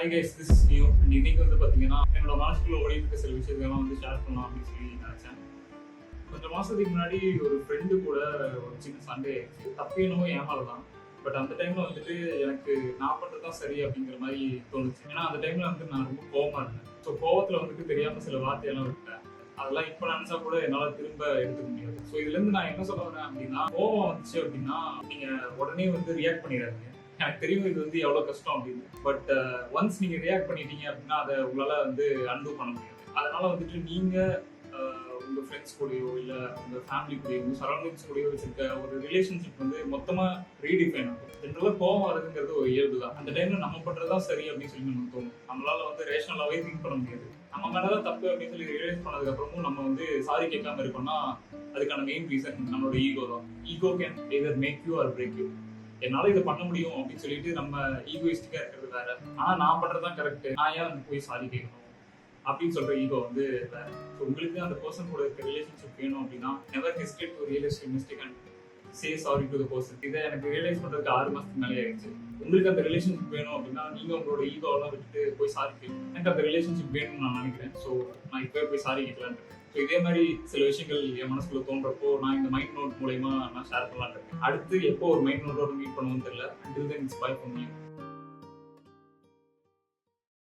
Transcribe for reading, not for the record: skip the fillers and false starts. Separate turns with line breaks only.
Hi guys, this is new. And இன்னைக்கு வந்து பார்த்தீங்கன்னா என்னோட மனசுக்குள்ள ஓடிட்டு இருக்க சில விஷயத்தெல்லாம் வந்து ஷேர் பண்ணலாம் அப்படின்னு சொல்லி நினைச்சேன். கொஞ்சம் மாசத்துக்கு முன்னாடி ஒரு ஃப்ரெண்டு கூட ஒரு சின்ன சண்டே ஆயிடுச்சு. தப்பு என்னவோ என் மேல தான். பட் அந்த டைம்ல வந்துட்டு எனக்கு நான் பண்றது தான் சரி அப்படிங்கிற மாதிரி தோணுச்சு. ஏன்னா அந்த டைம்ல வந்து நான் ரொம்ப கோவமா இருந்தேன். ஸோ கோவத்துல வந்துட்டு தெரியாம சில வார்த்தையெல்லாம் விட்டேன். அதெல்லாம் இப்போ நினைச்சா கூட என்னால் திரும்ப எடுத்துக்க முடியாது. ஸோ இதுல இருந்து நான் என்ன சொல்ல வரேன் அப்படின்னா, கோவம் வந்துச்சு அப்படின்னா நீங்க உடனே வந்து ரியாக்ட் பண்ணிடாதீங்க. எனக்கு தெரியும் இது வந்து எவ்வளவு கஷ்டம் அப்படின்னு. பட் ஒன்ஸ் நீங்க ரியாக்ட் பண்ணிட்டீங்க அப்படின்னா அதை உங்களால வந்து அன்டூ பண்ண முடியாது. அதனால வந்துட்டு நீங்க உங்க ஃப்ரெண்ட்ஸ் கூடயோ இல்ல உங்க ஃபேமிலி கூடயோ உங்க சரௌண்டிங்ஸ் கூடயோ வச்சிருக்க ஒரு ரிலேஷன்ஷிப் வந்து மொத்தமா ரீடிஃபைன் ஆகும். ஜென்ரலா கோவம் வருதுங்கிறது ஒரு இயல்பு தான். அந்த டைம்ல நம்ம பண்றதுதான் சரி அப்படின்னு சொல்லி நமக்கு தோணும். நம்மளால வந்து ரேஷனலாவே திங்க் பண்ண முடியாது. நம்ம மேலதான் தப்பு அப்படின்னு சொல்லி ரியலைஸ் பண்ணதுக்கு அப்புறமும் நம்ம வந்து சாரி கேட்காம இருக்கோம்னா அதுக்கான மெயின் ரீசன் நம்மளோட ஈகோ தான். Ego can either make you or break you. என்னால இதை பண்ண முடியும் அப்படின்னு சொல்லிட்டு நம்ம ஈகோயிஸ்டிக்கா இருக்கிறது வேற. ஆனா நான் பண்றதுதான் கரெக்ட், நான் ஏன் போய் சாரி கேட்கணும் அப்படின்னு சொல்ற ஈகோ வந்து வேற. ஸோ உங்களுக்கு அந்த பர்சன் கூட இருக்க ரிலேஷன்ஷிப் வேணும் அப்படின்னா never hesitate to realise your mistake and say sorry to the person. இதை எனக்கு ரியலைஸ் பண்றதுக்கு 6 மாசத்துக்கு மேலே ஆயிடுச்சு. உங்களுக்கு அந்த ரிலேஷன்ஷிப் வேணும் அப்படின்னா நீங்க உங்களோட ஈகோவெல்லாம் விட்டுட்டு போய் சாரி கேட்கணும். எனக்கு அந்த ரிலேஷன்ஷிப் வேணும்னு நான் நினைக்கிறேன். ஸோ நான் இப்பவே போய் சாரி கேட்கலான்னு இருக்கேன். ஸோ இதே மாதிரி சில விஷயங்கள் என் மனசுக்குள்ள தோன்றப்போ நான் இந்த மைண்ட் நோட் மூலயமா நான் ஷேர் பண்ணலான்னு இருக்கேன். அடுத்து எப்போ ஒரு மைண்ட் நோட்டோட மீட் பண்ணுவோம்னு தெரியல. Until then, it's bye from me.